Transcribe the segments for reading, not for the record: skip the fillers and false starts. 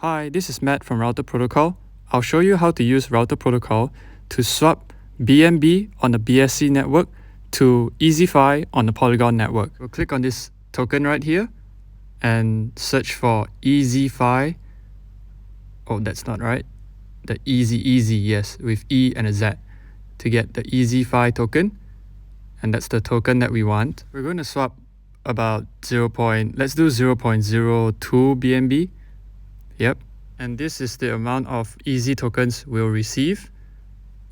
Hi, this is Matt from Router Protocol. I'll show you how to use Router Protocol to swap BNB on the BSC network to EasyFi on the Polygon network. We'll click on this token right here and search for EasyFi. Oh, that's not right. The easy, yes, with E and a Z to get the EasyFi token. And that's the token that we want. We're going to swap about let's do 0.02 BNB. Yep. And this is the amount of easy tokens we'll receive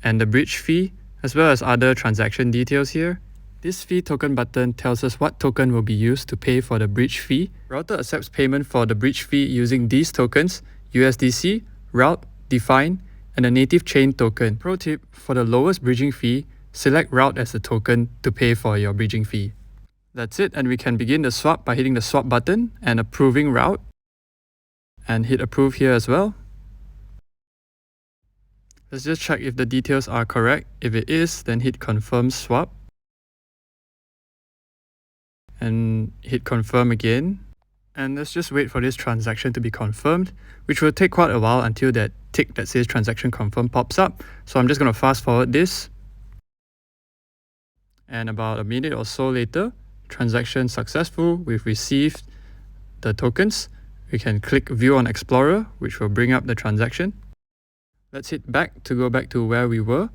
and the bridge fee, as well as other transaction details here. This fee token button tells us what token will be used to pay for the bridge fee. Router accepts payment for the bridge fee using these tokens: USDC, Route, Define, and a native chain token. Pro tip, for the lowest bridging fee, select Route as the token to pay for your bridging fee. That's it, and we can begin the swap by hitting the swap button and approving Route. And hit approve here as well. Let's just check if the details are correct. If it is, then hit confirm swap. And hit confirm again. And let's just wait for this transaction to be confirmed, which will take quite a while until that tick that says transaction confirmed pops up. So I'm just going to fast forward this. And about a minute or so later, transaction successful. We've received the tokens. We can click View on Explorer, which will bring up the transaction. Let's hit back to go back to where we were.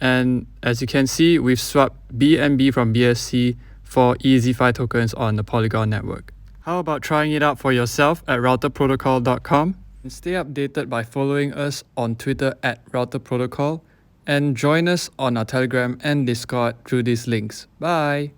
And as you can see, we've swapped BNB from BSC for EasyFi tokens on the Polygon network. How about trying it out for yourself at routerprotocol.com? And stay updated by following us on Twitter at routerprotocol and join us on our Telegram and Discord through these links. Bye!